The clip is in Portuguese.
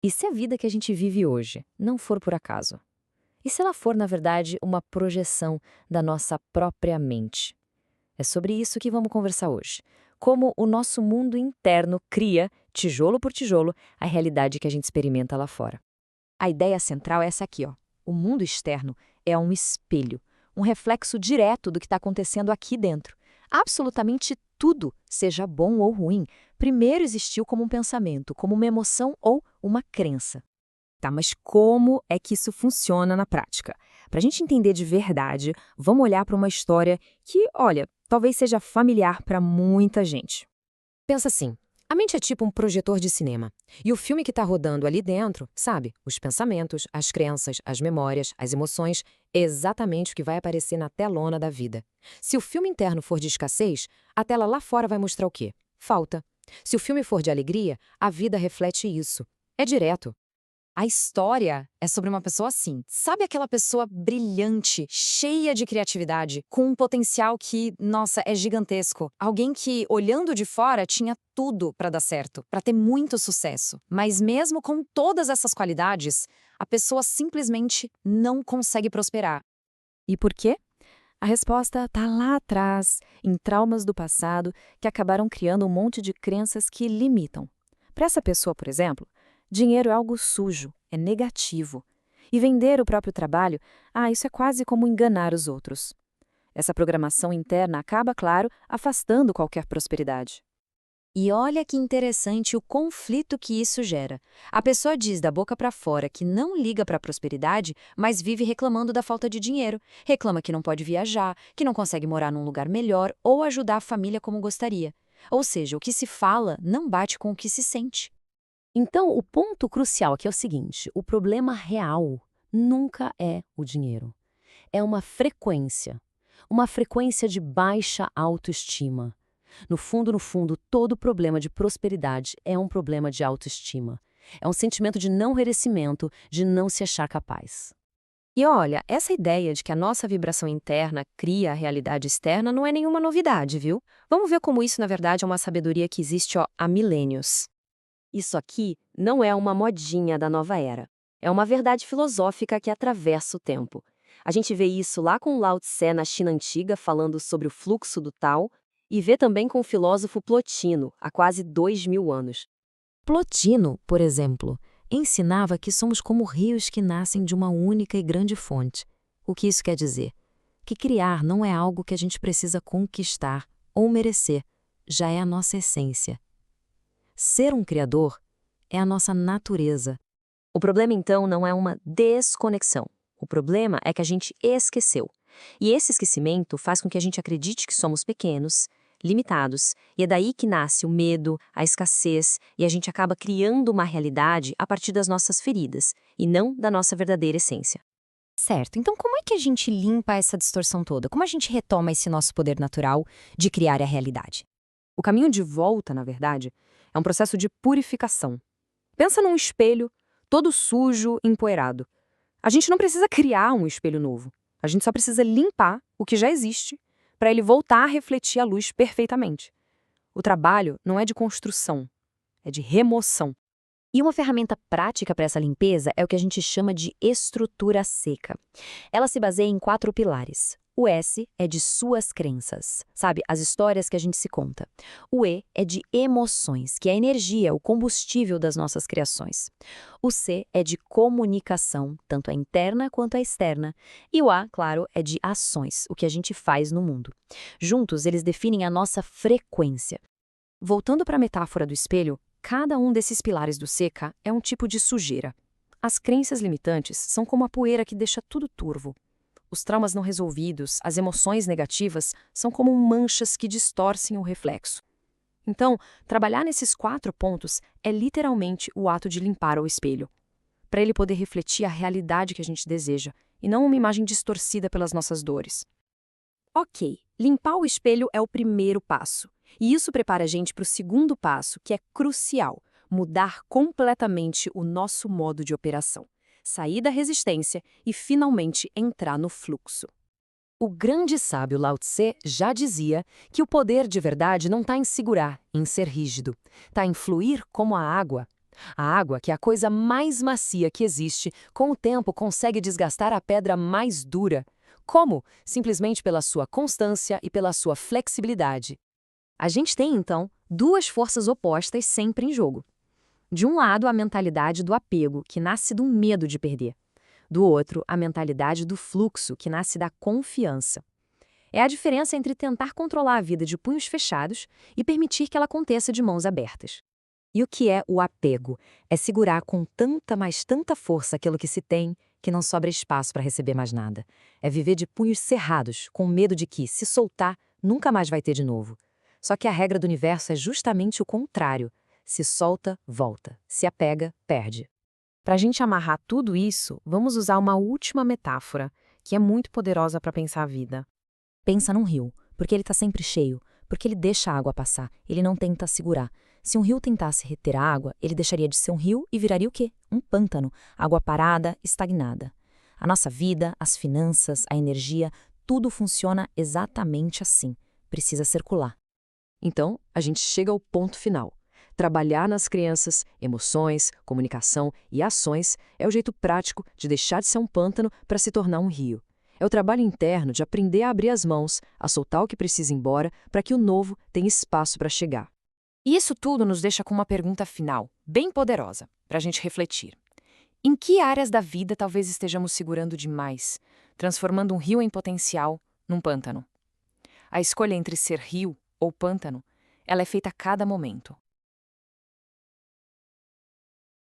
E se a vida que a gente vive hoje não for por acaso? E se ela for, na verdade, uma projeção da nossa própria mente? É sobre isso que vamos conversar hoje. Como o nosso mundo interno cria, tijolo por tijolo, a realidade que a gente experimenta lá fora. A ideia central é essa aqui, ó. O mundo externo é um espelho, um reflexo direto do que está acontecendo aqui dentro. Absolutamente tudo, seja bom ou ruim, primeiro existiu como um pensamento, como uma emoção ou uma crença. Tá, mas como é que isso funciona na prática? Para a gente entender de verdade, vamos olhar para uma história que, olha, talvez seja familiar para muita gente. Pensa assim, a mente é tipo um projetor de cinema. E o filme que está rodando ali dentro, sabe? Os pensamentos, as crenças, as memórias, as emoções, é exatamente o que vai aparecer na telona da vida. Se o filme interno for de escassez, a tela lá fora vai mostrar o quê? Falta. Se o filme for de alegria, a vida reflete isso. É direto. A história é sobre uma pessoa assim. Sabe aquela pessoa brilhante, cheia de criatividade, com um potencial que, nossa, é gigantesco. Alguém que, olhando de fora, tinha tudo para dar certo, para ter muito sucesso. Mas mesmo com todas essas qualidades, a pessoa simplesmente não consegue prosperar. E por quê? A resposta está lá atrás, em traumas do passado que acabaram criando um monte de crenças que limitam. Para essa pessoa, por exemplo, dinheiro é algo sujo, é negativo. E vender o próprio trabalho, isso é quase como enganar os outros. Essa programação interna acaba, claro, afastando qualquer prosperidade. E olha que interessante o conflito que isso gera. A pessoa diz da boca para fora que não liga para a prosperidade, mas vive reclamando da falta de dinheiro. Reclama que não pode viajar, que não consegue morar num lugar melhor ou ajudar a família como gostaria. Ou seja, o que se fala não bate com o que se sente. Então, o ponto crucial aqui é o seguinte: o problema real nunca é o dinheiro. É uma frequência de baixa autoestima. No fundo, todo problema de prosperidade é um problema de autoestima. É um sentimento de não merecimento, de não se achar capaz. E olha, essa ideia de que a nossa vibração interna cria a realidade externa não é nenhuma novidade, viu? Vamos ver como isso, na verdade, é uma sabedoria que existe há milênios. Isso aqui não é uma modinha da nova era. É uma verdade filosófica que atravessa o tempo. A gente vê isso lá com Lao Tse na China antiga, falando sobre o fluxo do Tao, e vê também com o filósofo Plotino, há quase 2000 anos. Plotino, por exemplo, ensinava que somos como rios que nascem de uma única e grande fonte. O que isso quer dizer? Que criar não é algo que a gente precisa conquistar ou merecer, já é a nossa essência. Ser um criador é a nossa natureza. O problema, então, não é uma desconexão. O problema é que a gente esqueceu. E esse esquecimento faz com que a gente acredite que somos pequenos, limitados, e é daí que nasce o medo, a escassez, e a gente acaba criando uma realidade a partir das nossas feridas, e não da nossa verdadeira essência. Certo, então como é que a gente limpa essa distorção toda? Como a gente retoma esse nosso poder natural de criar a realidade? O caminho de volta, na verdade, é um processo de purificação. Pensa num espelho todo sujo, empoeirado. A gente não precisa criar um espelho novo. A gente só precisa limpar o que já existe para ele voltar a refletir a luz perfeitamente. O trabalho não é de construção, é de remoção. E uma ferramenta prática para essa limpeza é o que a gente chama de estrutura seca. Ela se baseia em 4 pilares. O S é de suas crenças, sabe? As histórias que a gente se conta. O E é de emoções, que é a energia, o combustível das nossas criações. O C é de comunicação, tanto a interna quanto a externa. E o A, claro, é de ações, o que a gente faz no mundo. Juntos, eles definem a nossa frequência. Voltando para a metáfora do espelho, cada um desses pilares do seca é um tipo de sujeira. As crenças limitantes são como a poeira que deixa tudo turvo. Os traumas não resolvidos, as emoções negativas, são como manchas que distorcem o reflexo. Então, trabalhar nesses 4 pontos é literalmente o ato de limpar o espelho, para ele poder refletir a realidade que a gente deseja, e não uma imagem distorcida pelas nossas dores. Ok, limpar o espelho é o primeiro passo. E isso prepara a gente para o segundo passo, que é crucial: mudar completamente o nosso modo de operação. Sair da resistência e finalmente entrar no fluxo. O grande sábio Lao Tse já dizia que o poder de verdade não está em segurar, em ser rígido. Está em fluir como a água. A água, que é a coisa mais macia que existe, com o tempo consegue desgastar a pedra mais dura. Como? Simplesmente pela sua constância e pela sua flexibilidade. A gente tem, então, duas forças opostas sempre em jogo. De um lado, a mentalidade do apego, que nasce do medo de perder. Do outro, a mentalidade do fluxo, que nasce da confiança. É a diferença entre tentar controlar a vida de punhos fechados e permitir que ela aconteça de mãos abertas. E o que é o apego? É segurar com tanta, mas tanta força aquilo que se tem, que não sobra espaço para receber mais nada. É viver de punhos cerrados, com medo de que, se soltar, nunca mais vai ter de novo. Só que a regra do universo é justamente o contrário. Se solta, volta. Se apega, perde. Para a gente amarrar tudo isso, vamos usar uma última metáfora, que é muito poderosa para pensar a vida. Pensa num rio, porque ele está sempre cheio, porque ele deixa a água passar, ele não tenta segurar. Se um rio tentasse reter a água, ele deixaria de ser um rio e viraria o quê? Um pântano, água parada, estagnada. A nossa vida, as finanças, a energia, tudo funciona exatamente assim. Precisa circular. Então, a gente chega ao ponto final. Trabalhar nas crenças, emoções, comunicação e ações é o jeito prático de deixar de ser um pântano para se tornar um rio. É o trabalho interno de aprender a abrir as mãos, a soltar o que precisa ir embora para que o novo tenha espaço para chegar. E isso tudo nos deixa com uma pergunta final, bem poderosa, para a gente refletir. Em que áreas da vida talvez estejamos segurando demais, transformando um rio em potencial num pântano? A escolha entre ser rio ou pântano, ela é feita a cada momento.